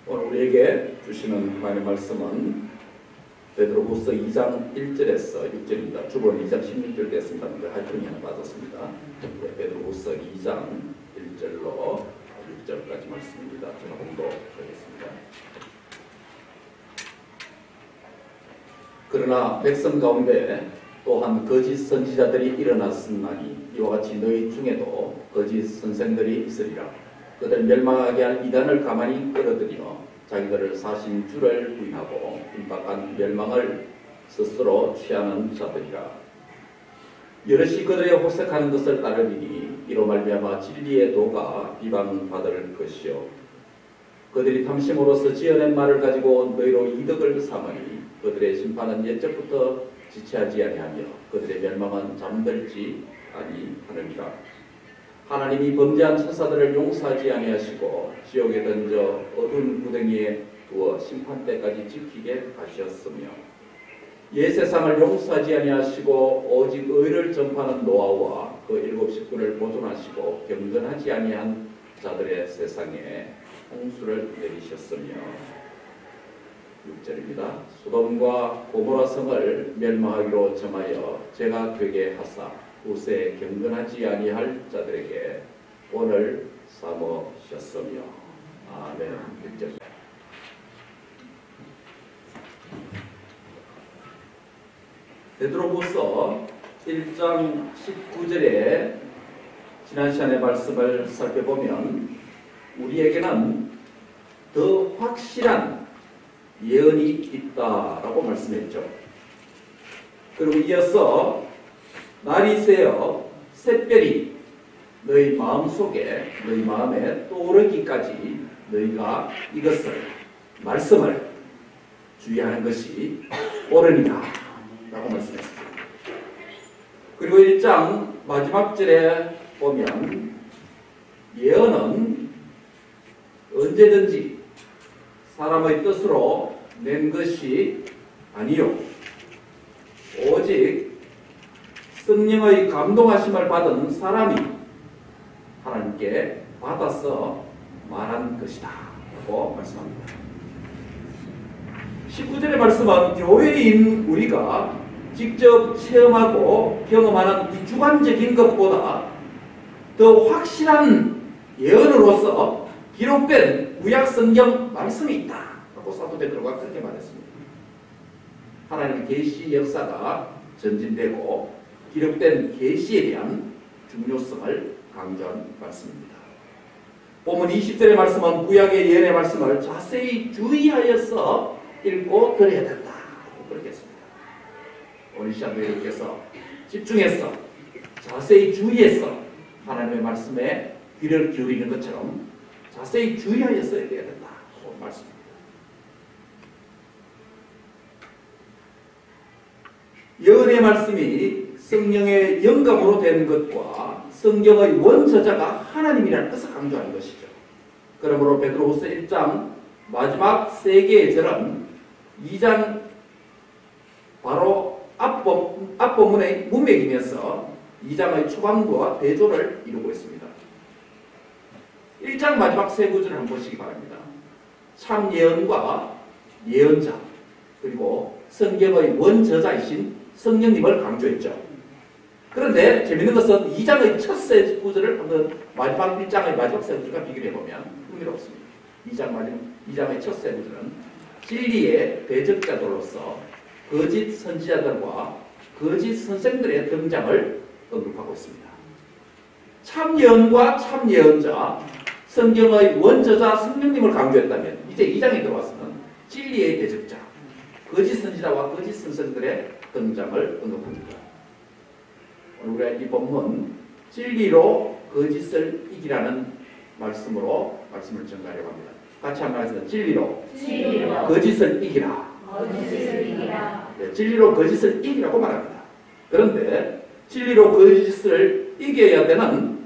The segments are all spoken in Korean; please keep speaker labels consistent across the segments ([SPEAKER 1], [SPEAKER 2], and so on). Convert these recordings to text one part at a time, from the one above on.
[SPEAKER 1] 오늘 우리에게 주시는 하나님의 말씀은 베드로후서 2장 1절에서 6절입니다. 주보는 2장 16절 됐습니다. 할증이 하나 받았습니다. 베드로후서 2장 1절로 6절까지 말씀입니다. 제가 공독하겠습니다. 그러나 백성 가운데 또한 거짓 선지자들이 일어났으나니 이와 같이 너희 중에도 거짓 선생들이 있으리라. 그들 멸망하게 할 이단을 가만히 끌어들여 자기들을 사신 주를 부인하고 임박한 멸망을 스스로 취하는 자들이라. 여럿이 그들의 호색하는 것을 따르리니 이로 말미암아 진리의 도가 비방받을 것이요 그들이 탐심으로써 지어낸 말을 가지고 너희로 이득을 삼으니 그들의 심판은 옛적부터 지체하지 아니하며 그들의 멸망은 잠들지 아니하느니라. 하나님이 범죄한 천사들을 용서하지 아니하시고 지옥에 던져 어두운 구덩이에 두어 심판 때까지 지키게 하셨으며 옛 세상을 용서하지 아니하시고 오직 의를 전파하는 노아와 그 일곱 식구를 보존하시고 경건하지 아니한 자들의 세상에 홍수를 내리셨으며 6절입니다. 소돔과 고모라 성을 멸망하기로 정하여 죄가 되게 하사 후세에 경건하지 아니할 자들에게 오늘 삼으셨으며 아멘. 6절. 베드로후서 1장 19절에 지난 시간의 말씀을 살펴보면 우리에게는 더 확실한 예언이 있다라고 말씀했죠. 그리고 이어서 날이 새어 샛별이 너희 마음속에 너희 마음에 떠오르기까지 너희가 이것을 말씀을 주의하는 것이 옳으니라 라고 말씀했습니다. 그리고 1장 마지막 절에 보면 예언은 언제든지 사람의 뜻으로 낸 것이 아니요 오직 성령의 감동하심을 받은 사람이 하나님께 받아서 말한 것이다 라고 말씀합니다. 19절의 말씀은 교회인 우리가 직접 체험하고 경험하는 이 주관적인 것보다 더 확실한 예언으로서 기록된 구약 성경 말씀이 있다 라고 사도 베드로가 그렇게 말했습니다. 하나님의 계시 역사가 전진되고 기록된 계시에 대한 중요성을 강조한 말씀입니다. 본문 20절의 말씀은 구약의 예언의 말씀을 자세히 주의하여서 읽고 들어야 된다 그렇게 했습니다. 오늘 시간도님께서 집중해서 자세히 주의해서 하나님의 말씀에 귀를 기울이는 것처럼 자세히 주의하여서 읽어야 된다 고 말씀입니다. 예언의 말씀이 성령의 영감으로 된 것과 성경의 원저자가 하나님이라는 것을 강조하는 것이죠. 그러므로 베드로후서 1장 마지막 세 개의 절은 2장 바로 앞본문의 문맥이면서 2장의 초반부와 대조를 이루고 있습니다. 1장 마지막 세 구절을 한번 보시기 바랍니다. 참 예언과 예언자 그리고 성경의 원저자이신 성령님을 강조했죠. 그런데 재밌는 것은 2장의 첫 세 구절을 한번 마지막 1장의 마지막 세 구절과 비교해보면 흥미롭습니다. 2장의 첫 세 구절은 진리의 대적자들로서 거짓 선지자들과 거짓 선생들의 등장을 언급하고 있습니다. 참예언과 참예언자, 성경의 원저자 성령님을 강조했다면 이제 2장에 들어와서는 진리의 대적자, 거짓 선지자와 거짓 선생들의 등장을 언급합니다. 오늘 우리가 이 본문 진리로 거짓을 이기라는 말씀으로 말씀을 전가하려고 합니다. 같이 한번 하겠습니다. 진리로 거짓을 이기라. 네, 진리로 거짓을 이기라고 말합니다. 그런데 진리로 거짓을 이겨야 되는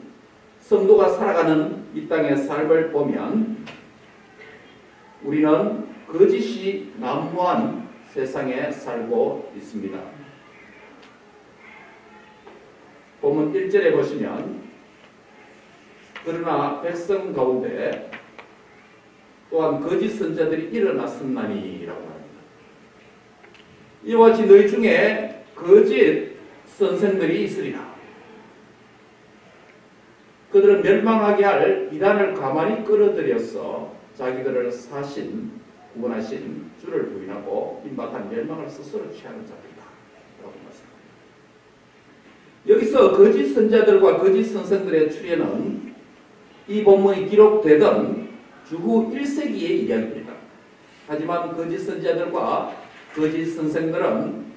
[SPEAKER 1] 성도가 살아가는 이 땅의 삶을 보면 우리는 거짓이 난무한 세상에 살고 있습니다. 본문 1절에 보시면 그러나 백성 가운데 또한 거짓 선자들이 일어났음나니라고 합니다. 이와 같이 너희 중에 거짓 선생들이 있으리라. 그들은 멸망하게 할 이단을 가만히 끌어들여서 자기들을 구원하신 주를 부인하고 임박한 멸망을 스스로 취하는 자들이다 라고 말씀합니다. 여기서 거짓 선자들과 거짓 선생들의 출현은 이 본문이 기록되던 주후 1세기의 이야기입니다. 하지만 거짓 선자들과 거짓 선생들은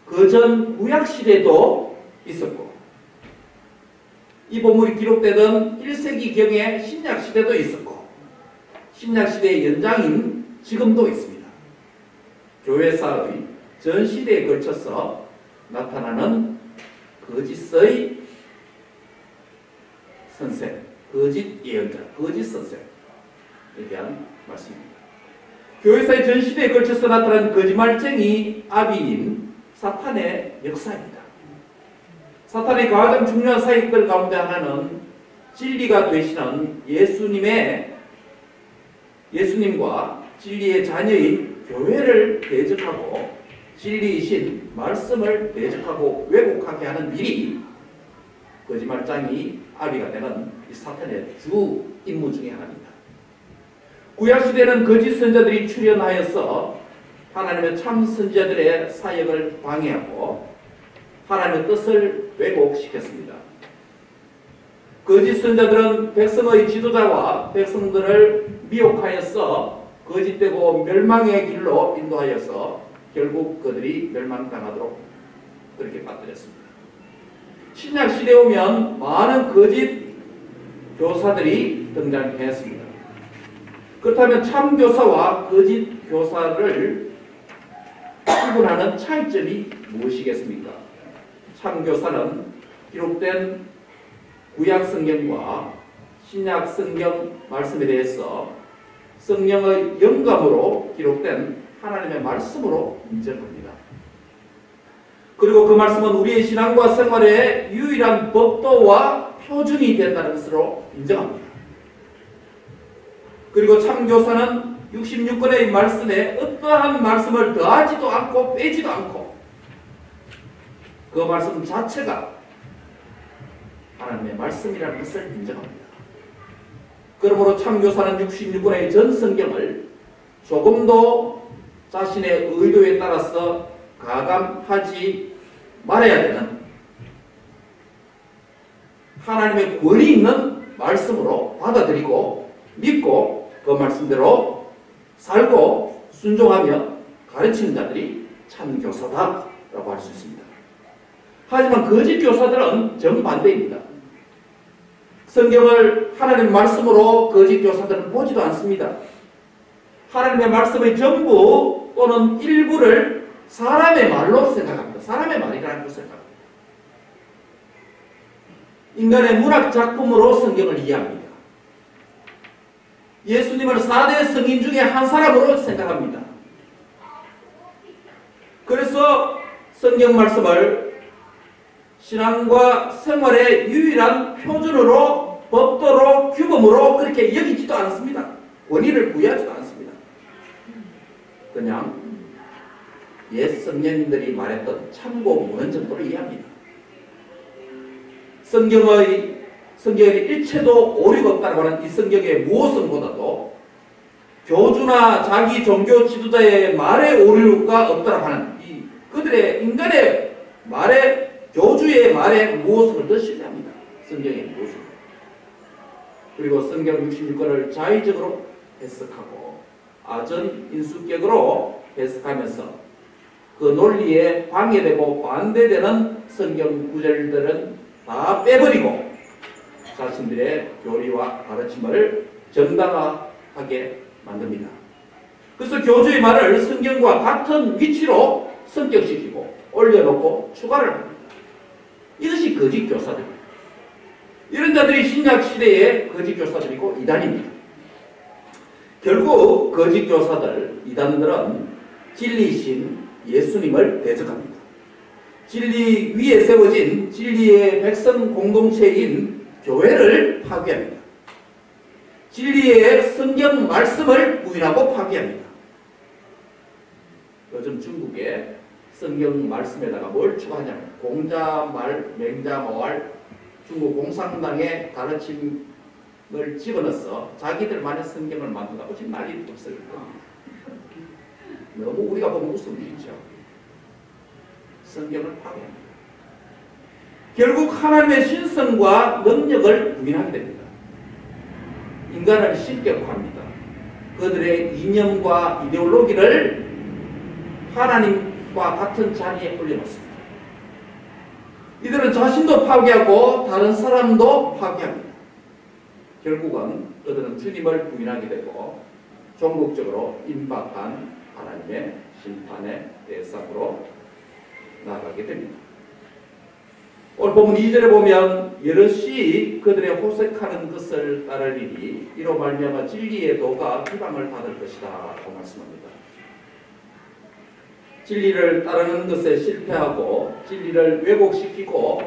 [SPEAKER 1] 그전 구약시대도 있었고 이 본문이 기록되던 1세기경의 신약시대도 있었고 신약시대의 연장인 지금도 있습니다. 교회사의 전 시대에 걸쳐서 나타나는 거짓의 선생, 거짓 예언자, 거짓 선생에 대한 말씀입니다. 교회사의 전 시대에 걸쳐서 나타난 거짓말쟁이 아비인 사탄의 역사입니다. 사탄의 가장 중요한 사역들 가운데 하나는 진리가 되시는 예수님과 진리의 자녀인 교회를 대적하고 진리이신 말씀을 대적하고 왜곡하게 하는 일이 거짓말쟁이 아비가 되는 이 사탄의 주 임무 중에 하나입니다. 구약시대는 거짓 선자들이 출현하여서 하나님의 참 선자들의 사역을 방해하고 하나님의 뜻을 왜곡시켰습니다. 거짓 선자들은 백성의 지도자와 백성들을 미혹하여서 거짓되고 멸망의 길로 인도하여서 결국 그들이 멸망당하도록 그렇게 빠뜨렸습니다. 신약시대에 오면 많은 거짓 교사들이 등장했습니다. 그렇다면 참교사와 거짓 교사를 구분하는 차이점이 무엇이겠습니까? 참교사는 기록된 구약성경과 신약성경 말씀에 대해서 성령의 영감으로 기록된 하나님의 말씀으로 인정합니다. 그리고 그 말씀은 우리의 신앙과 생활의 유일한 법도와 표준이 된다는 것으로 인정합니다. 그리고 참교사는 66권의 말씀에 어떠한 말씀을 더하지도 않고 빼지도 않고 그 말씀 자체가 하나님의 말씀이라는 것을 인정합니다. 그러므로 참교사는 66권의 전 성경을 조금도 자신의 의도에 따라서 가감하지 말아야 되는 하나님의 권위 있는 말씀으로 받아들이고 믿고 그 말씀대로 살고 순종하며 가르치는 자들이 참교사다라고 할 수 있습니다. 하지만 거짓 교사들은 정반대입니다. 성경을 하나님의 말씀으로 거짓 교사들은 보지도 않습니다. 하나님의 말씀의 전부 또는 일부를 사람의 말로 생각합니다. 사람의 말이라는 것을 생각합니다. 인간의 문학 작품으로 성경을 이해합니다. 예수님을 4대 성인 중에 한 사람으로 생각합니다. 그래서 성경 말씀을 신앙과 생활의 유일한 표준으로 법도로 규범으로 그렇게 여기지도 않습니다. 권위를 부여하지도 않습니다. 그냥 옛 성령님들이 말했던 참고문헌 정도로 이해합니다. 성경의 일체도 오류가 없다고 하는 이 성경의 무엇보다도 교주나 자기 종교 지도자의 말에 오류가 없다고 하는 이 그들의 인간의 말에 교주의 말에 무엇을 더 신뢰합니다. 성경의 무엇을. 그리고 성경 66권을 자의적으로 해석하고 아전 인수격으로 해석하면서 그 논리에 방해되고 반대되는 성경 구절들은 다 빼버리고 자신들의 교리와 가르침을 정당화하게 만듭니다. 그래서 교주의 말을 성경과 같은 위치로 성격시키고 올려놓고 추가를 합니다. 이것이 거짓 교사들입니다. 이런 자들이 신약시대의 거짓 교사들이고 이단입니다. 결국 거짓 교사들, 이단들은 진리이신 예수님을 대적합니다. 진리 위에 세워진 진리의 백성 공동체인 교회를 파괴합니다. 진리의 성경 말씀을 부인하고 파괴합니다. 요즘 중국에 성경 말씀에다가 뭘 추가하냐면 공자말, 맹자말, 중국 공산당의 가르침을 집어넣어서 자기들만의 성경을 만든다고 지금 난리 없어요. 너무 우리가 보면 웃음이 있죠. 성경을 파괴합니다. 결국 하나님의 신성과 능력을 부인하게 됩니다. 인간을 신격화합니다. 그들의 이념과 이데올로기를 하나님과 같은 자리에 올려놓습니다. 이들은 자신도 파괴하고 다른 사람도 파괴합니다. 결국은 그들은 주님을 부인하게 되고 종국적으로 임박한 하나님의 심판의 대상으로 나아가게 됩니다. 오늘 본문 2절에 보면 여럿이 그들의 호색하는 것을 따르리니 이로 말미암아 진리의 도가 비방을 받을 것이다 라고 말씀합니다. 진리를 따르는 것에 실패하고 진리를 왜곡시키고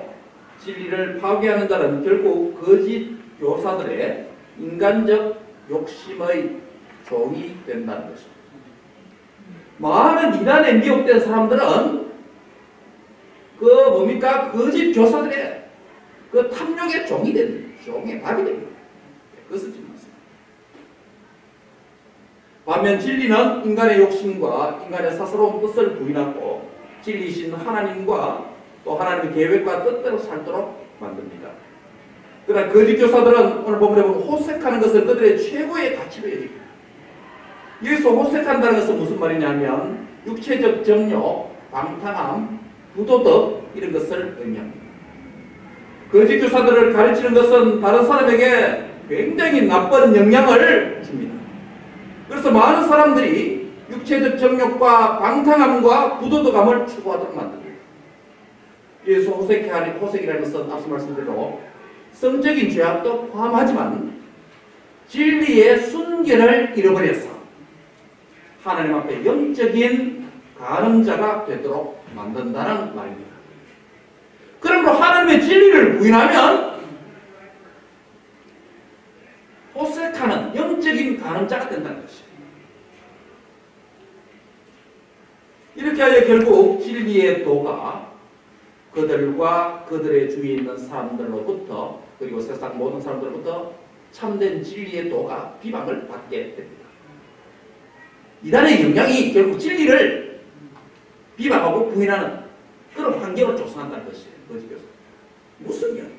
[SPEAKER 1] 진리를 파괴하는 자는 결국 거짓 교사들의 인간적 욕심의 종이 된다는 것입니다. 많은 이단에 미혹된 사람들은 뭡니까? 거짓 교사들의 탐욕의 종이 되는, 종의 밥이 됩니다. 그것을 지금 말씀합니다. 반면 진리는 인간의 욕심과 인간의 사사로운 뜻을 부인하고 진리신 하나님과 또 하나님의 계획과 뜻대로 살도록 만듭니다. 그러나 거짓 교사들은 오늘 본문에 보면 호색하는 것을 그들의 최고의 가치로 여깁니다. 여기서 호색한다는 것은 무슨 말이냐면 육체적 정욕, 방탕함, 부도덕 이런 것을 의미합니다. 거짓 교사들을 가르치는 것은 다른 사람에게 굉장히 나쁜 영향을 줍니다. 그래서 많은 사람들이 육체적 정욕과 방탕함과 부도덕함을 추구하도록 만듭니다. 여기서 호색이라는 것은 앞서 말씀드린 대로 성적인 죄악도 포함하지만 진리의 순결을 잃어버려서 하나님 앞에 영적인 가늠자가 되도록 만든다는 말입니다. 그러므로 하나님의 진리를 부인하면 호색하는 영적인 가늠자가 된다는 것이에요. 이렇게 하여 결국 진리의 도가 그들과 그들의 주위에 있는 사람들로부터 그리고 세상 모든 사람들로부터 참된 진리의 도가 비방을 받게 됩니다. 이단의 영향이 결국 진리를 비방하고 부인하는 그런 환경을 조성한다는 것이에요. 거짓 교사. 무슨 이야기?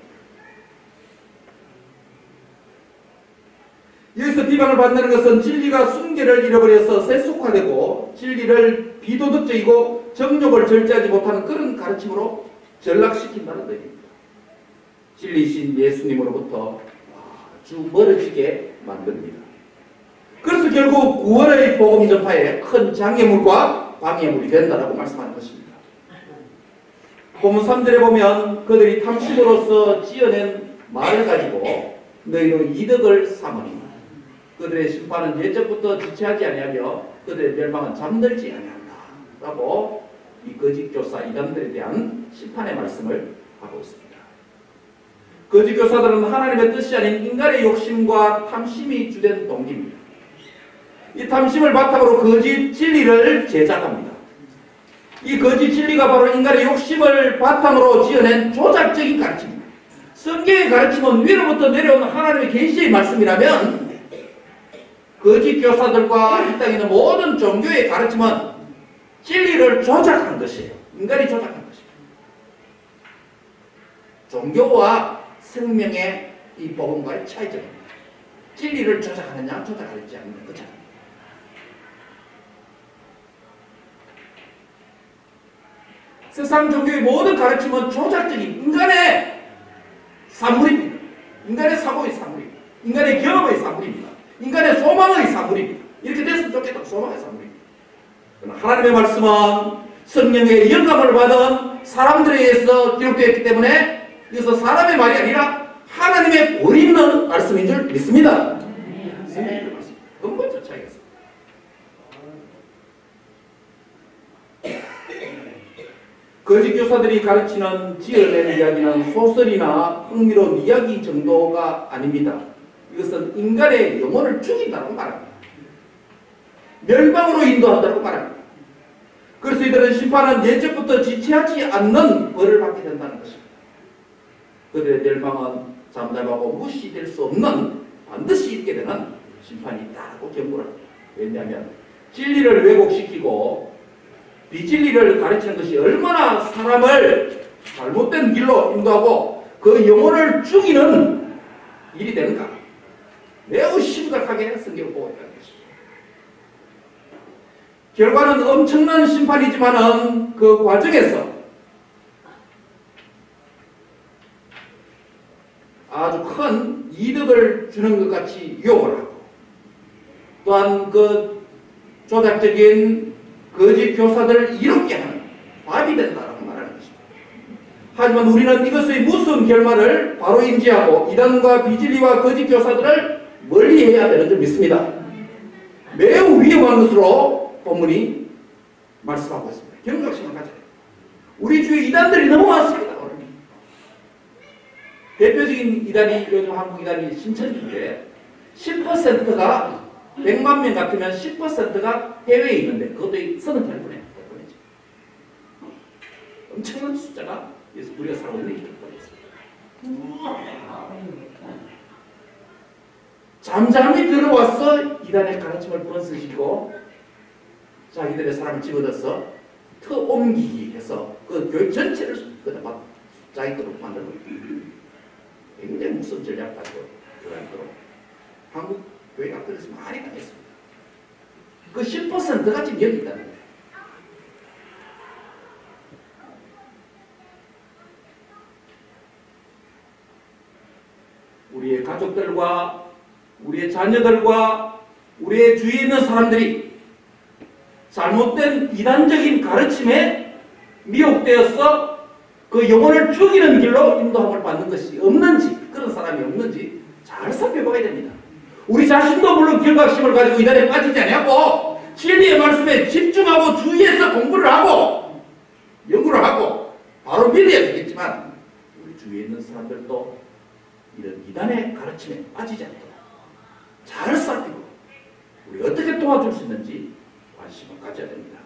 [SPEAKER 1] 여기서 비방을 받는 것은 진리가 순결을 잃어버려서 세속화되고 진리를 비도덕적이고 정욕을 절제하지 못하는 그런 가르침으로 전락시킨다는 뜻입니다. 진리신 예수님으로부터 아주 멀어지게 만듭니다. 그래서 결국 구원의 복음 전파에 큰 장애물과 방해물이 된다라고 말씀하는 것입니다. 본문 3절에 보면 그들이 탐심으로써 지어낸 말을 가지고 너희는 이득을 삼으니 그들의 심판은 예적부터 지체하지 아니하며 그들의 멸망은 잠들지 아니한다 라고 이 거짓교사 이단들에 대한 심판의 말씀을 하고 있습니다. 거짓교사들은 하나님의 뜻이 아닌 인간의 욕심과 탐심이 주된 동기입니다. 이 탐심을 바탕으로 거짓 진리를 제작합니다. 이 거짓 진리가 바로 인간의 욕심을 바탕으로 지어낸 조작적인 가르침입니다. 성경의 가르침은 위로부터 내려오는 하나님의 계시의 말씀이라면 거짓 교사들과 이 땅에 있는 모든 종교의 가르침은 진리를 조작한 것이에요. 인간이 조작한 것입니다. 종교와 생명의 이 복음과의 차이점입니다. 진리를 조작하느냐 조작하지 않느냐 그 차이. 세상 종교의 모든 가르침은 조작적인 인간의 산물입니다. 인간의 사고의 산물입니다. 인간의 경험의 산물입니다. 인간의 소망의 산물입니다. 이렇게 됐으면 좋겠다. 소망의 산물입니다. 그러나 하나님의 말씀은 성령의 영감을 받은 사람들에 의해서 기록되었기 때문에 이것은 사람의 말이 아니라 하나님의 본 있는 말씀인 줄 믿습니다. 성령의 말씀. 근본적 차이가 있습니다. 거짓 교사들이 가르치는 지어낸 이야기는 소설이나 흥미로운 이야기 정도가 아닙니다. 이것은 인간의 영혼을 죽인다고 말합니다. 멸망으로 인도한다고 말합니다. 그래서 이들은 심판은 예적부터 지체하지 않는 벌을 받게 된다는 것입니다. 그들의 멸망은 잠잠하고 무시될 수 없는 반드시 있게 되는 심판이 있다고 경고를 합니다. 왜냐하면 진리를 왜곡시키고 비진리를 가르치는 것이 얼마나 사람을 잘못된 길로 인도하고 그 영혼을 죽이는 일이 되는가. 매우 심각하게 성경을 보고 있다는 것입니다. 결과는 엄청난 심판이지만은 그 과정에서 아주 큰 이득을 주는 것 같이 유혹을 하고 또한 그 조작적인 거짓 교사들을 이롭게 하는 밥이 된다라고 말하는 것입니다. 하지만 우리는 이것의 무서운 결말을 바로 인지하고 이단과 비진리와 거짓 교사들을 멀리해야 되는 줄 믿습니다. 매우 위험한 것으로 본문이 말씀하고 있습니다. 경각심을 가져야 됩니다. 우리 주위에 이단들이 너무 많습니다. 오늘. 대표적인 이단이 요즘 한국 이단이 신천지인데 10%가 100만 명 같으면 10%가 해외에 있는데 그것도 38분이지. 엄청난 숫자가 우리가 살고 있는 이단입니다. 잠잠히 들어와서 이단의 가르침을 번스시키고 자기들의 사람을 집어넣어서 터 옮기기 해서 그 교회 전체를 막 자기 거로 만들고 굉장히 무서운 전략 가지고 들어가도록 한국 교회가 그래서 많이 당했습니다. 그 10%가 지금 여기 있다는 거예요. 우리의 가족들과 우리의 자녀들과 우리의 주위에 있는 사람들이 잘못된 이단적인 가르침에 미혹되어서 그 영혼을 죽이는 길로 인도함을 받는 것이 없는지, 그런 사람이 없는지 잘 살펴봐야 됩니다. 우리 자신도 물론 경각심을 가지고 이단에 빠지지 않냐고 진리의 말씀에 집중하고 주위에서 공부를 하고 연구를 하고 바로 믿어야 되겠지만 우리 주위에 있는 사람들도 이런 이단의 가르침에 빠지지 않도록 잘 살피고 우리 어떻게 도와줄 수 있는지 관심을 가져야 됩니다.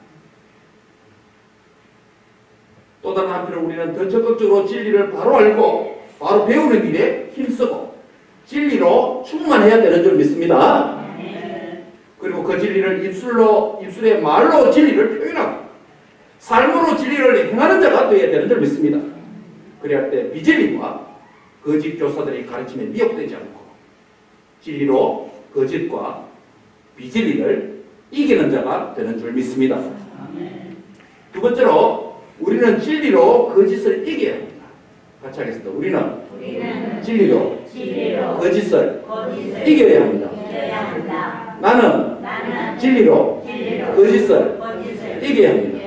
[SPEAKER 1] 또 다른 한편으로 우리는 더 적극적으로 진리를 바로 알고 바로 배우는 일에 힘쓰고 진리로 충만해야 되는 줄 믿습니다. 그리고 그 진리를 입술의 말로 진리를 표현하고 삶으로 진리를 행하는 자가 되어야 되는 줄 믿습니다. 그래야 할 때 비진리와 거짓 교사들의 가르침에 미혹되지 않고 진리로 거짓과 비진리를 이기는 자가 되는 줄 믿습니다. 두 번째로 우리는 진리로 거짓을 이겨야 합니다. 같이 하겠습니다. 우리는 진리로 거짓을 이겨야 합니다. 나는 진리로 거짓을 이겨야 합니다.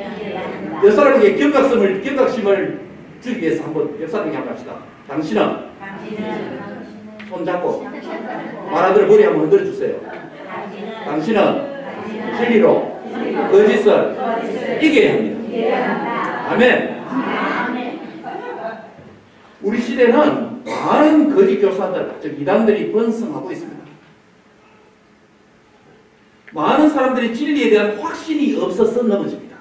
[SPEAKER 1] 옆사람에게 경각심을 주기 위해서 한번 옆사람에게 한번 합시다. 당신은 손 잡고 말하들 머리 한번 흔들어 주세요. 당신은 진리로 거짓을 이겨야 합니다. 아멘. 우리 시대는 많은 거짓 교사들, 즉 이단들이 번성하고 있습니다. 많은 사람들이 진리에 대한 확신이 없어서 넘어집니다.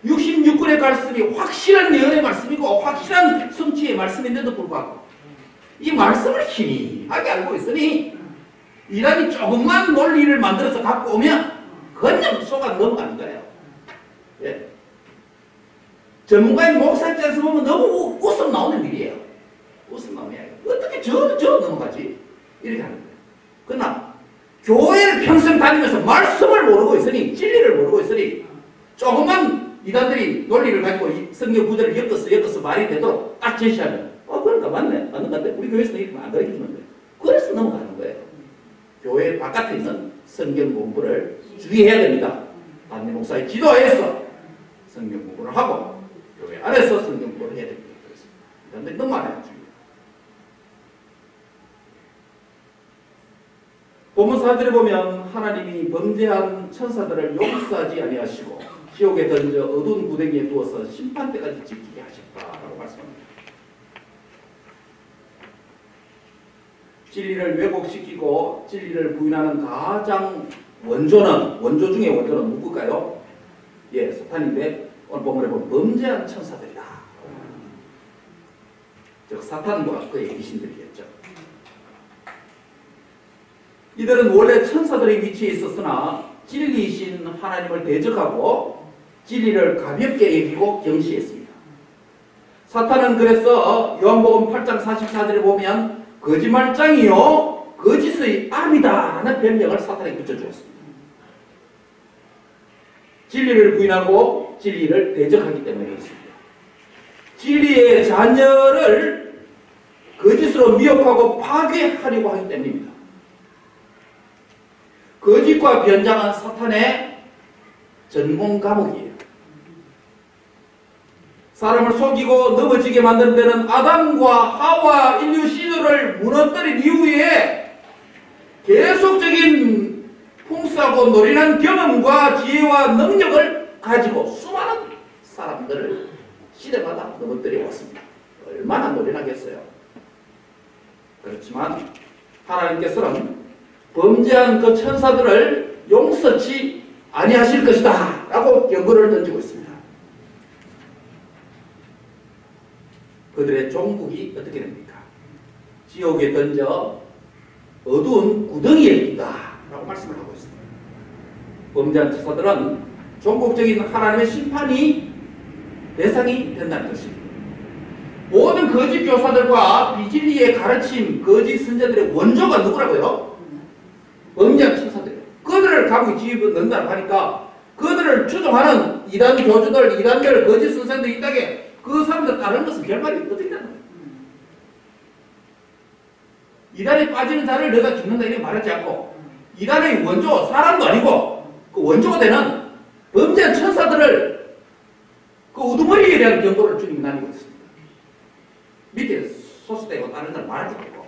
[SPEAKER 1] 66권의 말씀이 확실한 예언의 말씀이고 확실한 성취의 말씀인데도 불구하고 이 말씀을 희미하게 알고 있으니 이단이 조금만 논리를 만들어서 갖고 오면 그냥 속아 넘어가는 거예요. 예. 전문가인 목사 입장에서 보면 너무 웃음 나오는 일이에요. 웃음 나오면 어떻게 저 넘어가지? 이렇게 하는 거예요. 그러나 교회를 평생 다니면서 말씀을 모르고 있으니 진리를 모르고 있으니 조금만 이단들이 논리를 가지고 이 성경 구절을 엮어서 말이 되도록 딱 제시하면 그러니까 맞는 것 같아. 우리 교회에서는 이렇게 안 가르쳐주는 거예요. 그래서 넘어가는 거예요. 교회 바깥에 있는 성경 공부를 주의해야 됩니다. 담임 목사의 지도하에서 성경 공부를 하고 교회 안에서 성경 공부를 해야 됩니다. 그래서 이단들이 너무 많아요. 본문 4절에 보면 하나님이 범죄한 천사들을 용서하지 아니하시고 지옥에 던져 어두운 구덩이에 두어서 심판때까지 지키게 하셨다라고 말씀합니다. 진리를 왜곡시키고 진리를 부인하는 가장 원조 중에 원조는 누굴까요? 예, 사탄인데 오늘 본문에 보면 범죄한 천사들이다. 즉 사탄과 그의 귀신들이겠죠. 이들은 원래 천사들의 위치에 있었으나 진리이신 하나님을 대적하고 진리를 가볍게 여기고 경시했습니다. 사탄은 그래서 요한복음 8장 44절에 보면 거짓말장이요 거짓의 아비다 라는 별명을 사탄에게 붙여주었습니다. 진리를 부인하고 진리를 대적하기 때문에 그렇습니다. 진리의 자녀를 거짓으로 미혹하고 파괴하려고 하기 때문입니다. 거짓과 변장은 사탄의 전공 과목이에요. 사람을 속이고 넘어지게 만드는 데는 아담과 하와 인류 시조를 무너뜨린 이후에 계속적인 풍수하고 노련한 경험과 지혜와 능력을 가지고 수많은 사람들을 시대마다 넘어뜨려 왔습니다. 얼마나 노련하겠어요. 그렇지만 하나님께서는 범죄한 그 천사들을 용서치 아니하실 것이다 라고 경고를 던지고 있습니다. 그들의 종국이 어떻게 됩니까? 지옥에 던져 어두운 구덩이에 있다 라고 말씀을 하고 있습니다. 범죄한 천사들은 종국적인 하나님의 심판이 대상이 된다는 것입니다. 모든 거짓 교사들과 비진리의 가르침, 거짓 선자들의 원조가 누구라고요? 범죄한 천사들. 그들을 감옥에 집어넣는다고 하니까 그들을 추종하는 이단 교주들, 이단들, 거짓 선생들이 있다게 그 사람들 따르는 것은 결말이 어떻게 되는 거예요? 이단에 빠지는 자를 너가 죽는다 이렇게 말하지 않고 이단의 원조, 사람도 아니고 그 원조가 되는 범죄한 천사들을 그 우두머리에 대한 경고를 주님이 나누고 있습니다. 밑에 소수되고 다른 사람 말하지 말고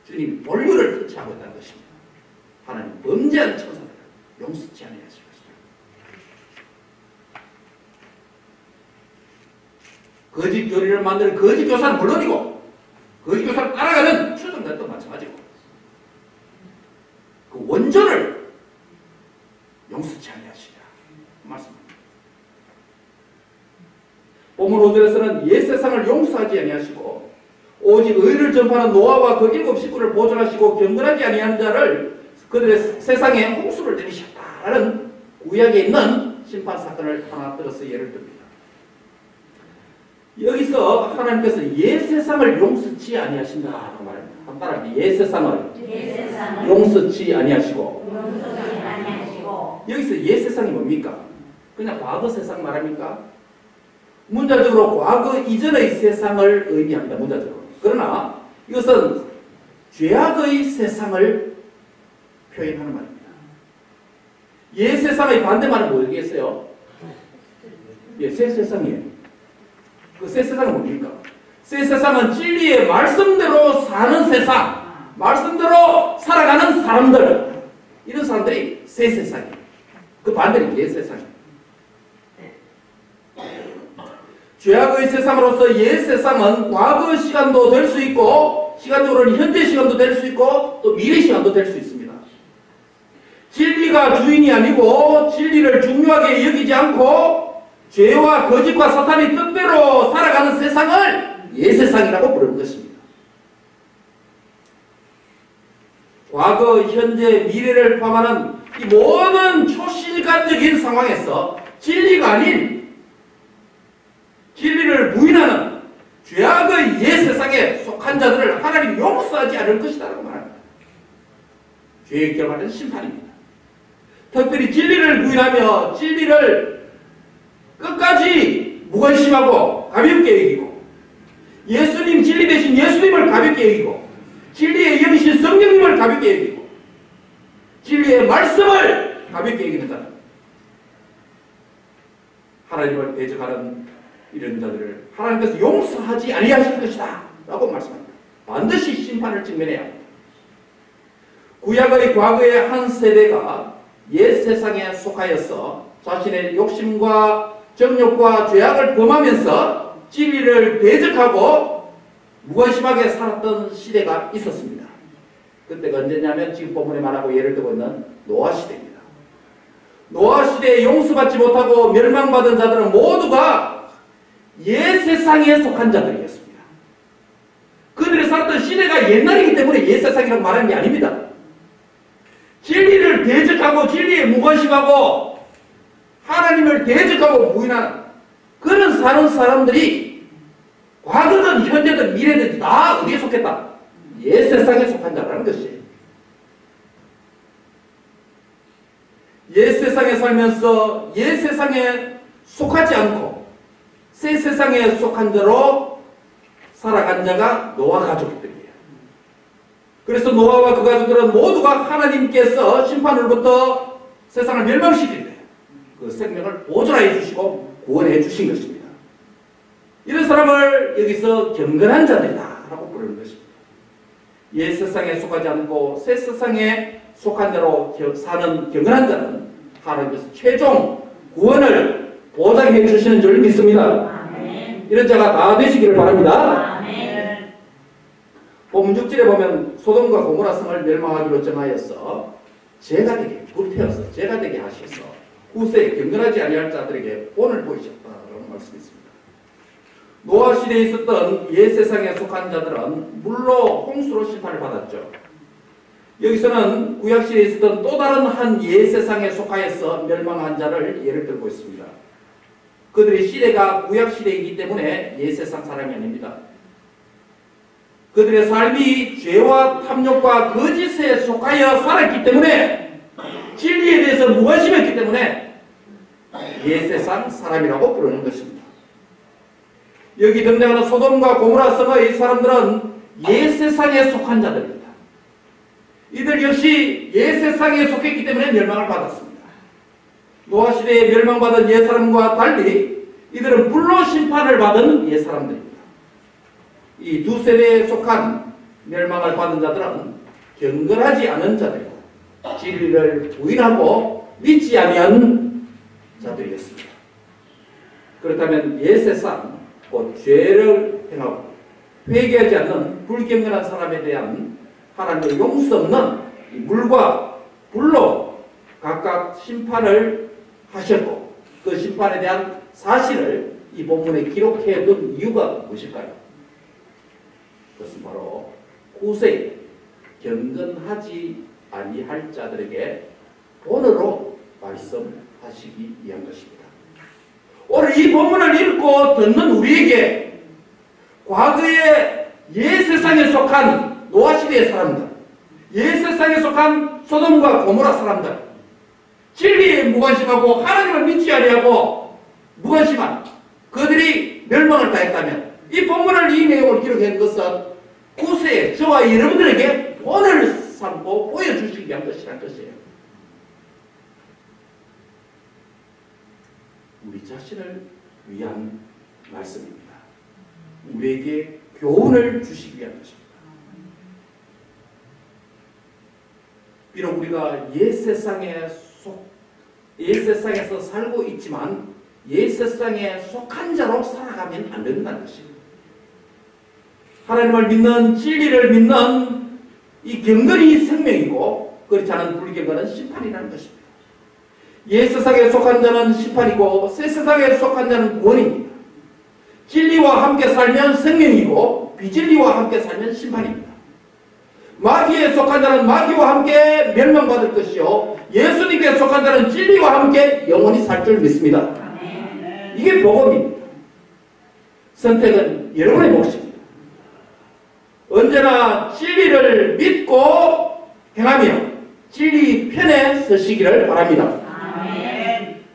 [SPEAKER 1] 주님이 본류를 터치하고 있다는 것입니다. 하나님 범죄한 천사들을 용서치 아니하실 것이다. 거짓 교리를 만드는 거짓 교사는 물론이고 거짓 교사를 따라가는 추종자도 마찬가지고 그 원조를 용서치 아니하시리라 말씀합니다. 본문 5절에서는 옛 세상을 용서하지 아니하시고 오직 의를 전파하는 노아와 그 7 식구를 보존하시고 경건하지 아니하는 자를 그들의 세상에 홍수를 내리셨다라는 구약에 있는 심판 사건을 하나 들어서 예를 듭니다. 여기서 하나님께서 옛 세상을 용서치 아니하신다라고 말합니다. 한 따라합니다. 옛 세상을 용서치 아니하시고 여기서 옛 세상이 뭡니까? 그냥 과거 세상 말합니까? 문자적으로 과거 이전의 세상을 의미합니다. 문자적으로. 그러나 이것은 죄악의 세상을 표현하는 말입니다. 옛 세상의 반대말은 뭐겠어요? 예, 새 세상이에요. 그 새 세상은 뭡니까? 새 세상은 진리의 말씀대로 사는 세상, 말씀대로 살아가는 사람들, 이런 사람들이 새 세상이에요. 그 반대는 옛 세상이에요. 죄악의 세상으로서 옛 세상은 과거 시간도 될 수 있고 시간적으로는 현재 시간도 될 수 있고 또 미래 시간도 될 수 있습니다. 진리가 주인이 아니고 진리를 중요하게 여기지 않고 죄와 거짓과 사탄이 뜻대로 살아가는 세상을 옛 세상이라고 부르는 것입니다. 과거, 현재, 미래를 포함하는 이 모든 초실간적인 상황에서 진리가 아닌 진리를 부인하는 죄악의 옛 세상에 속한 자들을 하나님이 용서하지 않을 것이라고 말합니다. 죄의 결과는 심판입니다. 특별히 진리를 부인하며 진리를 끝까지 무관심하고 가볍게 여기고 예수님 진리 대신 예수님을 가볍게 여기고 진리의 영이신 성령님을 가볍게 여기고 진리의 말씀을 가볍게 여기는 자는 하나님을 대적하는 이런 자들을 하나님께서 용서하지 아니하실 것이다 라고 말씀합니다. 반드시 심판을 직면해야 합니다. 구약의 과거의 한 세대가 옛 세상에 속하여서 자신의 욕심과 정욕과 죄악을 범하면서 진리를 대적하고 무관심하게 살았던 시대가 있었습니다. 그때가 언제냐면 지금 본문에 말하고 예를 들고 있는 노아 시대입니다. 노아 시대에 용서받지 못하고 멸망받은 자들은 모두가 옛 세상에 속한 자들이었습니다. 그들이 살았던 시대가 옛날이기 때문에 옛 세상이라고 말하는 게 아닙니다. 진리를 대적하고 진리에 무관심하고 하나님을 대적하고 부인하는 그런 사는 사람들이 과거든 현재든 미래든 다 어디에 속했다? 옛 세상에 속한 자라는 것이에요. 옛 세상에 살면서 옛 세상에 속하지 않고 새 세상에 속한 자로 살아간 자가 노아 가족들이에요. 그래서 노아와 그 가족들은 모두가 하나님께서 심판으로부터 세상을 멸망시킬 때 그 생명을 보존해 주시고 구원해 주신 것입니다. 이런 사람을 여기서 경건한 자들이다 라고 부르는 것입니다. 옛 세상에 속하지 않고 새 세상에 속한 자로 사는 경건한 자는 하나님께서 최종 구원을 보장해 주시는 줄 믿습니다. 아멘. 이런 자가 다 되시기를 바랍니다. 아멘. 본문 6절에 보면 소돔과 고모라 성을 멸망하기로 정하여서 죄가 되게 불태워서 죄가 되게 하셔서 후세에 경건하지 아니할 자들에게 본을 보이셨다라는 말씀이 있습니다. 노아 시대에 있었던 옛 세상에 속한 자들은 물로 홍수로 심판을 받았죠. 여기서는 구약 시대에 있었던 또 다른 한 옛 세상에 속하여서 멸망한 자를 예를 들고 있습니다. 그들의 시대가 구약 시대이기 때문에 옛 세상 사람이 아닙니다. 그들의 삶이 죄와 탐욕과 거짓에 속하여 살았기 때문에 진리에 대해서 무관심했기 때문에 옛 세상 사람이라고 부르는 것입니다. 여기 등장하는 소돔과 고모라 성의 사람들은 옛 세상에 속한 자들입니다. 이들 역시 옛 세상에 속했기 때문에 멸망을 받았습니다. 노아 시대에 멸망받은 옛 사람과 달리 이들은 불로 심판을 받은 옛 사람들입니다. 이 두 세대에 속한 멸망을 받은 자들은 경건하지 않은 자들이고 진리를 부인하고 믿지 아니한 자들이었습니다. 그렇다면 옛 세상 곧 죄를 행하고 회개하지 않는 불경건한 사람에 대한 하나님의 용서 없는 이 물과 불로 각각 심판을 하셨고 그 심판에 대한 사실을 이 본문에 기록해 둔 이유가 무엇일까요? 그것은 바로 후세에 경건하지 아니할 자들에게 본으로 말씀하시기 위한 것입니다. 오늘 이 본문을 읽고 듣는 우리에게 과거의 옛 세상에 속한 노아 시대의 사람들, 옛 세상에 속한 소돔과 고모라 사람들, 진리에 무관심하고 하나님을 믿지 아니하고 무관심한 그들이 멸망을 당했다면 이 본문을 이 내용을 기록한 것은 후세에 저와 여러분들에게 본을 삼고 보여주시기 위한 것이라는 것이에요. 우리 자신을 위한 말씀입니다. 우리에게 교훈을 주시기 위한 것입니다. 비록 우리가 옛 세상에서 살고 있지만 옛 세상에 속한 자로 살아가면 안 된다는 것입니다. 하나님을 믿는 진리를 믿는 이 경건이 생명이고 그렇지 않은 불경건은 심판이라는 것입니다. 옛 세상에 속한 자는 심판이고 새 세상에 속한 자는 구원입니다. 진리와 함께 살면 생명이고 비진리와 함께 살면 심판입니다. 마귀에 속한 자는 마귀와 함께 멸망받을 것이요 예수님께 속한 자는 진리와 함께 영원히 살 줄 믿습니다. 이게 복음입니다. 선택은 여러분의 몫입니다. 언제나 진리를 믿고 행하며 진리 편에 서시기를 바랍니다.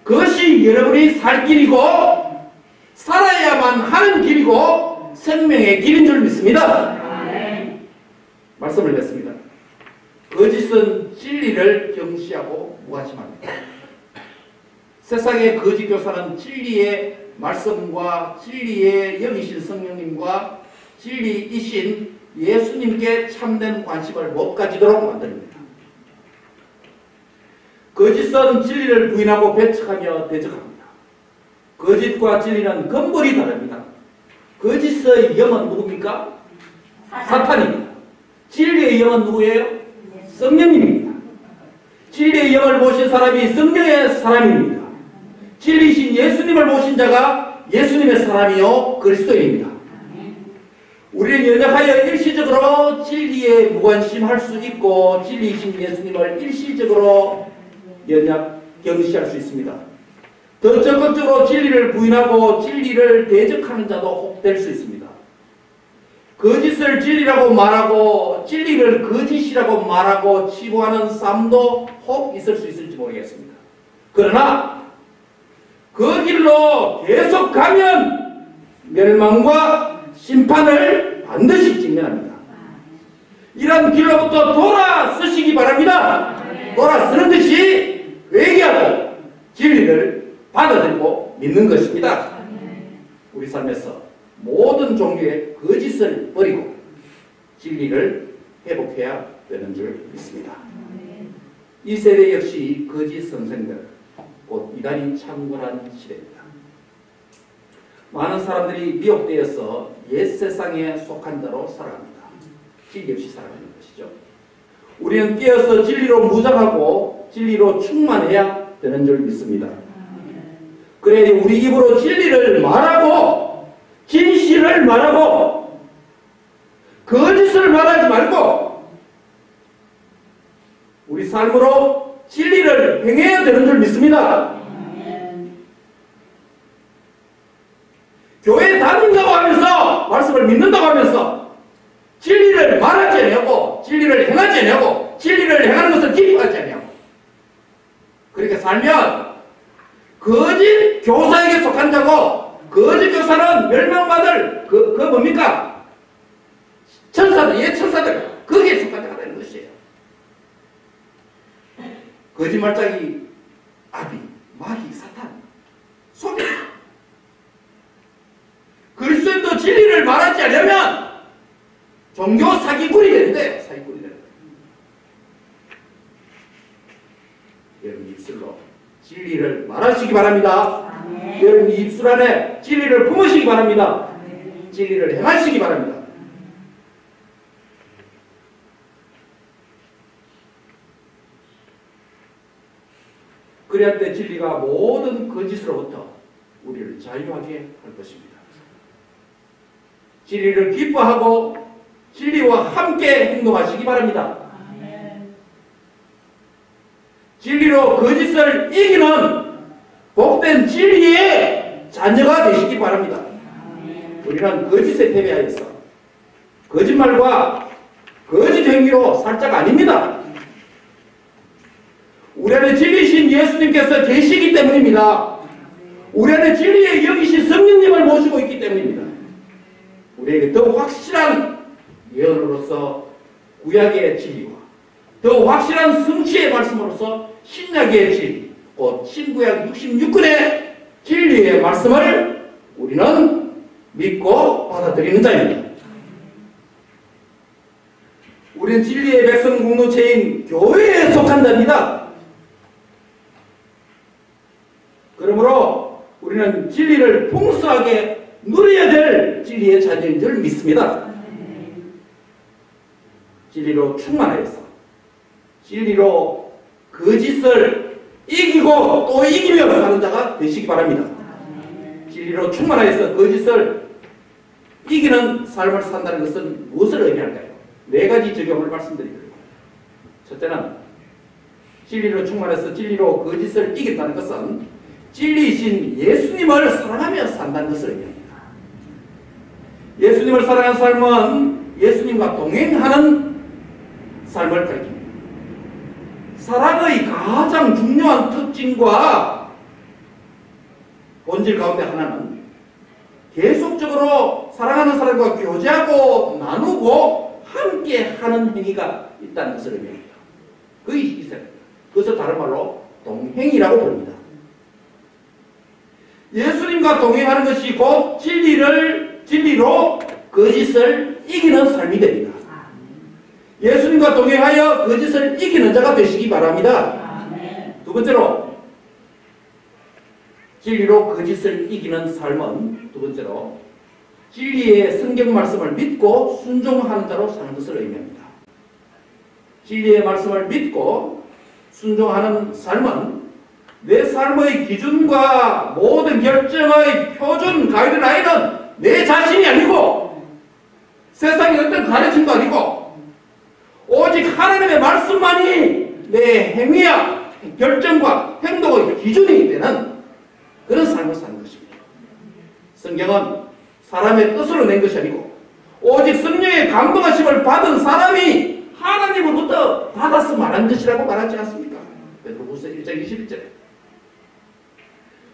[SPEAKER 1] 그것이 여러분이 살 길이고 살아야만 하는 길이고 생명의 길인 줄 믿습니다. 말씀을 냈습니다. 거짓은 진리를 경시하고 무관심합니다. 세상의 거짓 교사는 진리의 말씀과 진리의 영이신 성령님과 진리이신 예수님께 참된 관심을 못 가지도록 만듭니다. 거짓은 진리를 부인하고 배척하며 대적합니다. 거짓과 진리는 근본이 다릅니다. 거짓의 영은 누굽니까? 사탄입니다. 진리의 영은 누구예요? 성령님입니다. 진리의 영을 보신 사람이 성령의 사람입니다. 진리이신 예수님을 보신 자가 예수님의 사람이요 그리스도입니다. 우리는 연약하여 일시적으로 진리에 무관심할 수 있고 진리이신 예수님을 일시적으로 경시할 수 있습니다. 더 적극적으로 진리를 부인하고 진리를 대적하는 자도 혹 될 수 있습니다. 거짓을 진리라고 말하고 진리를 거짓이라고 말하고 치부하는 삶도 혹 있을 수 있을지 모르겠습니다. 그러나 그 길로 계속 가면 멸망과 심판을 반드시 직면합니다. 이런 길로부터 돌아서시기 바랍니다. 돌아서는 것이 회개하고 진리를 받아들이고 믿는 것입니다. 우리 삶에서 모든 종류의 거짓을 버리고 진리를 회복해야 되는 줄 믿습니다. 이 세대 역시 거짓 선생들, 곧 이단이 창궐한 시대입니다. 많은 사람들이 미혹되어서 옛 세상에 속한 자로 살아갑니다. 진리 없이 살아가는 것이죠. 우리는 깨어서 진리로 무장하고 진리로 충만해야 되는 줄 믿습니다. 그래 우리 입으로 진리를 말하고 진실을 말하고 거짓을 말하지 말고 우리 삶으로 진리를 행해야 되는 줄 믿습니다. 교회 다닌다고 하면서 말씀을 믿는다고 하면서 진리를 말하지 않냐고 진리를 행하지 않냐고 진리를 행하는 것을 기뻐하지 않냐고 그렇게 살면 거짓 교사에게 속한 자고 거짓 교사는 멸망받을 그 뭡니까? 천사들, 옛 천사들 거기에 속한 자가 되는 것이에요. 거짓말장이 아비, 마귀, 사탄 속여 그리스도인도 진리를 말하지 않으면 종교 사기꾼이 되는데 사기꾼이 되는 거예요. 여러분 입술로 진리를 말하시기 바랍니다. 여러분 입술 안에 진리를 품으시기 바랍니다. 진리를 행하시기 바랍니다. 그래야 때 진리가 모든 거짓으로부터 우리를 자유하게 할 것입니다. 진리를 기뻐하고 진리와 함께 행동하시기 바랍니다. 진리로 거짓을 이기는 복된 진리의 자녀가 되시기 바랍니다. 우리는 거짓에 패배하여서 거짓말과 거짓 행위로 살 자가 아닙니다. 우리 안에 진리신 예수님께서 계시기 때문입니다. 우리 안에 진리의 영이신 성령님을 모시고 있기 때문입니다. 우리에게 더 확실한 예언으로서 구약의 진리와 더 확실한 성취의 말씀으로서 신약의 진리, 곧 신구약 66권의 진리의 말씀을 우리는 믿고 받아들이는 자입니다. 우리는 진리의 백성 공동체인 교회에 속한 자입니다. 그러므로 우리는 진리를 풍성하게 누려야 될 진리의 자녀인 줄 믿습니다. 진리로 충만하여서 진리로 거짓을 이기고 또 이기며 사는 자가 되시기 바랍니다. 진리로 충만하여서 거짓을 이기는 삶을 산다는 것은 무엇을 의미할까요? 네 가지 적용을 말씀드리겠습니다. 첫째는 진리로 충만해서 진리로 거짓을 이긴다는 것은 진리이신 예수님을 사랑하며 산다는 것을 의미합니다. 예수님을 사랑하는 삶은 예수님과 동행하는 삶을 가리킵니다. 사랑의 가장 중요한 특징과 본질 가운데 하나는 계속적으로 사랑하는 사람과 교제하고 나누고 함께 하는 행위가 있다는 것을 의미합니다. 그것이 있어요. 그것을 다른 말로 동행이라고 부릅니다. 예수님과 동행하는 것이 곧 진리로 거짓을 이기는 삶이 됩니다. 예수님과 동행하여 거짓을 이기는 자가 되시기 바랍니다. 두 번째로 진리로 거짓을 이기는 삶은 두 번째로 진리의 성경 말씀을 믿고 순종하는 자로 사는 것을 의미합니다. 진리의 말씀을 믿고 순종하는 삶은 내 삶의 기준과 모든 결정의 표준 가이드라인은 내 자신이 아니고 세상의 어떤 가르침도 아니고 오직 하나님의 말씀만이 내 행위와 결정과 행동의 기준이 되는 그런 삶을 사는 것입니다. 성경은 사람의 뜻으로 낸 것이 아니고 오직 성령의 감동하심을 받은 사람이 하나님으로부터 받아서 말한 것이라고 말하지 않습니까? 베드로후서 1장 21절에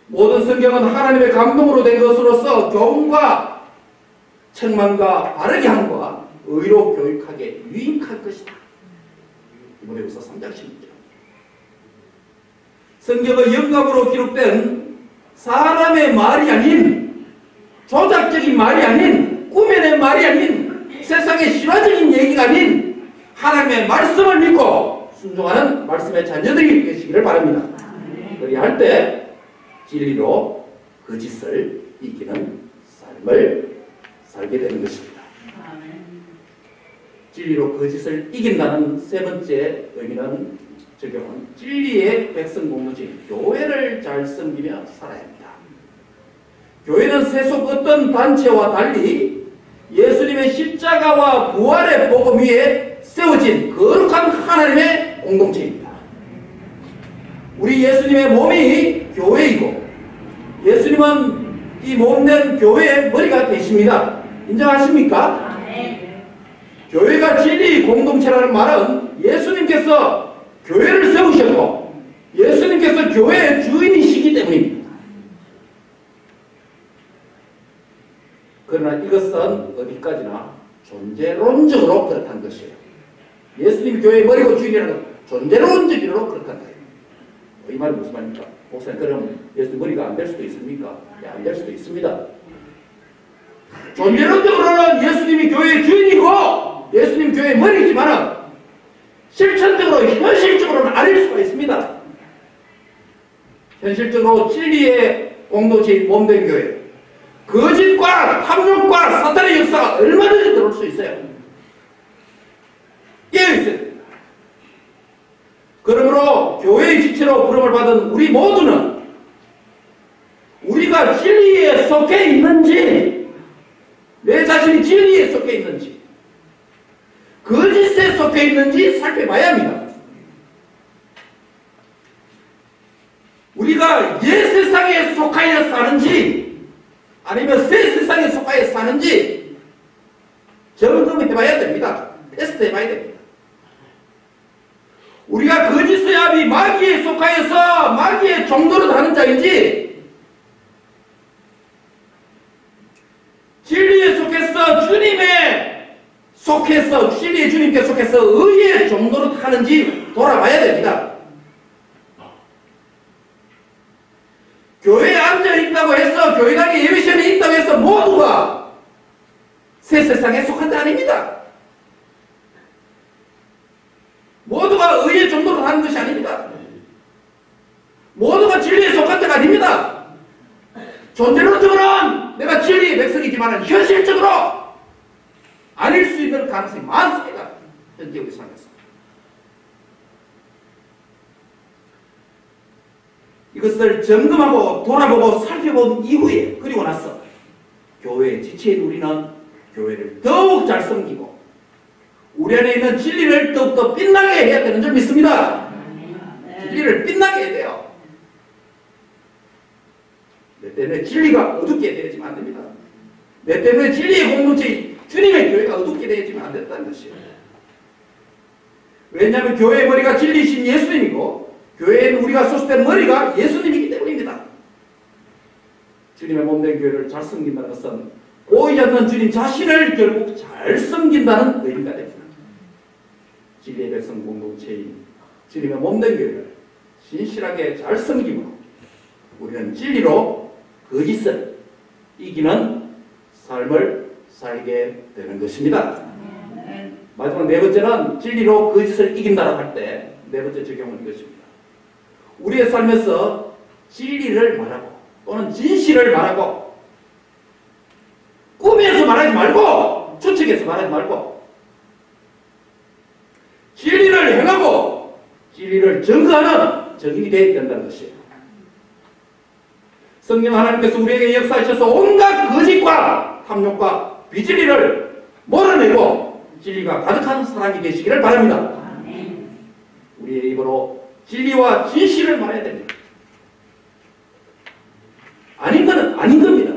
[SPEAKER 1] 모든 성경은 하나님의 감동으로 된 것으로서 교훈과 책망과 바르게 함과 의로 교육하게 유익할 것이다. 디모데후서 3장 16절. 성경의 영감으로 기록된 사람의 말이 아닌 조작적인 말이 아닌 꾸며낸 말이 아닌 세상의 실화적인 얘기가 아닌 하나님의 말씀을 믿고 순종하는 말씀의 자녀들이 되시기를 바랍니다. 그리할 때 진리로 거짓을 이기는 삶을 살게 되는 것입니다. 진리로 거짓을 이긴다는 세 번째 의미는 적용은 진리의 백성 공동체 교회를 잘 섬기며 살아야 합니다. 교회는 세속 어떤 단체와 달리 예수님의 십자가와 부활의 복음 위에 세워진 거룩한 하나님의 공동체입니다. 우리 예수님의 몸이 교회이고 예수님은 이 몸된 교회의 머리가 되십니다. 인정하십니까? 교회가 진리 공동체라는 말은 예수님께서 교회를 세우셨고 예수님께서 교회의 주인이시기 때문입니다. 그러나 이것은 어디까지나 존재론적으로 그렇다는 것이에요. 예수님이 교회의 머리고 주인이라는 건 존재론적으로 그렇다는 거예요. 이 말이 무슨 말입니까? 목사님, 그럼 예수님 머리가 안 될 수도 있습니까? 네, 안 될 수도 있습니다. 존재론적으로는 예수님이 교회의 주인이고 예수님 교회의 머리이지만 실천적으로 현실적으로는 아닐 수가 있습니다. 현실적으로 진리의 공동체의 몸된 교회 거짓과 탐욕과 사탄의 역사가 얼마든지 들어올 수 있어요. 깨어있어야 됩니다. 그러므로 교회의 지체로 부름을 받은 우리 모두는 우리가 진리에 속해 있는지 내 자신이 진리에 속해 있는지 거짓에 속해 있는지 살펴봐야 합니다. 우리가 옛 세상에 속하여 사는지 아니면 새 세상에 속하여 사는지 점검해봐야 됩니다. 테스트해봐야 됩니다. 우리가 거짓의 아비 마귀에 속하여서 마귀의 종노릇 하는 자인지 진리에 속해서 진리의 주님께 속해서 의의 종노릇 하는지 돌아봐야 됩니다. 교회에 앉아있다고 해서 교회당에 예배시험이 있다고 해서 모두가 새 세상에 속한 자 아닙니다. 모두가 의의 종노릇 하는 것이 아닙니다. 모두가 진리에 속한 자가 아닙니다. 존재론적으로는 내가 진리의 백성이지만 현실적으로 아닐 수 있는 가능성이 많습니다. 현재 우리 삶에서. 이것을 점검하고 돌아보고 살펴본 이후에 그리고 나서 교회의 지체인 우리는 교회를 더욱 잘 섬기고 우리 안에 있는 진리를 더욱더 빛나게 해야 되는 줄 믿습니다. 진리를 빛나게 해야 돼요. 내 때문에 진리가 어둡게 되어지면 안 됩니다. 내 때문에 진리의 공동체 주님의 교회가 어둡게 되어지면 안 된다는 것이에요. 왜냐하면 교회의 머리가 진리이신 예수님이고 교회에는 우리가 소속된 머리가 예수님이기 때문입니다. 주님의 몸된 교회를 잘 섬긴다는 것은 보이지 않는 주님 자신을 결국 잘 섬긴다는 의미가 됩니다. 진리의 백성 공동체인 주님의 몸된 교회를 신실하게 잘 섬기고 우리는 진리로 거짓을 이기는 삶을 살게 되는 것입니다. 마지막 네 번째는 진리로 거짓을 이긴다라고 할 때 네 번째 적용은 이것입니다. 우리의 삶에서 진리를 말하고 또는 진실을 말하고 꿈에서 말하지 말고, 추측해서 말하지 말고, 진리를 행하고 진리를 증거하는 증인이 되어야 된다는 것이에요. 성령 하나님께서 우리에게 역사하셔서 온갖 거짓과 탐욕과 비진리를 몰아내고 진리가 가득한 사람이 되시기를 바랍니다. 우리의 입으로 진리와 진실을 말해야 됩니다. 아닌 것은 아닌 겁니다.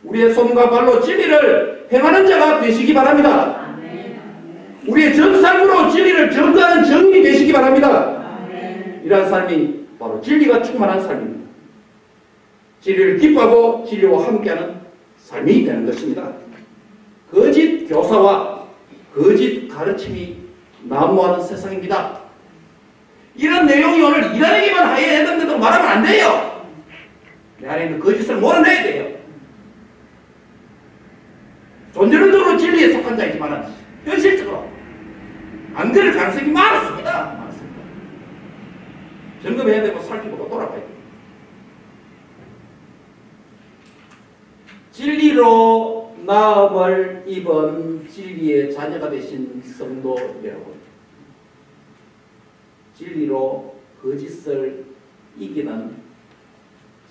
[SPEAKER 1] 우리의 손과 발로 진리를 행하는 자가 되시기 바랍니다. 우리의 정삶으로 진리를 증거하는 증인이 되시기 바랍니다. 이러한 삶이 바로 진리가 충만한 삶입니다. 진리를 기뻐하고 진리와 함께하는 삶이 되는 것입니다. 거짓 교사와 거짓 가르침이 난무하는 세상입니다. 이런 내용이 오늘 이단에게만 하여야 했는데도 말하면 안 돼요. 내 안에 있는 거짓을 몰아내야 돼요. 존재론적으로 진리에 속한 자이지만 현실적으로 안 그럴 가능성이 많습니다. 점검해야 되고 살피고 돌아가야 돼요. 진리로 나음을 입은 진리의 자녀가 되신 성도 여러분, 진리로 거짓을 이기는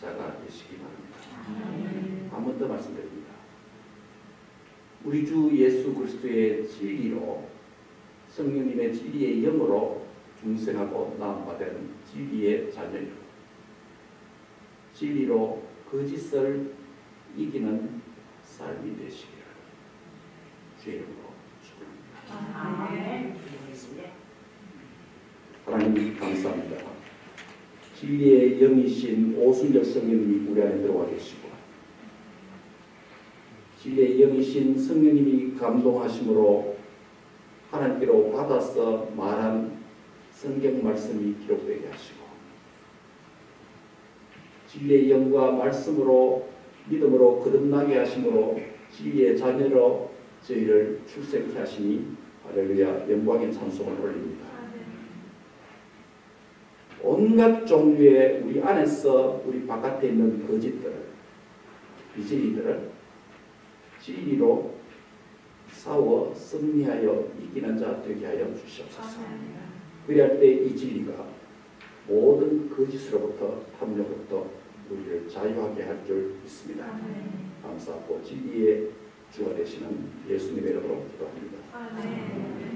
[SPEAKER 1] 자가 되시기 바랍니다. 한 번 더 말씀드립니다. 우리 주 예수 그리스도의 진리로 성령님의 진리의 영으로 중생하고 나음받은 진리의 자녀요, 진리로 거짓을 이기는 삶이 되시기를 주의 이름으로 축원합니다. 하나님 감사합니다. 진리의 영이신 오순절 성령님이 우리 안에 들어와 계시고 진리의 영이신 성령님이 감동하심으로 하나님께로 받아서 말한 성경 말씀이 기록되게 하시고 진리의 영과 말씀으로 믿음으로 거듭나게 하심으로 진리의 자녀로 저희를 출생케 하시니 할렐루야 영광의 찬송을 올립니다. 온갖 종류의 우리 안에서 우리 바깥에 있는 거짓들을 비진리들을 진리로 싸워 승리하여 이기는 자 되게 하여 주시옵소서. 그리할 때 이 진리가 모든 거짓으로부터 탐욕으로부터 우리를 자유하게 할 줄 믿습니다. 감사하고 진리의 주가 되시는 예수님의 이름으로 기도합니다.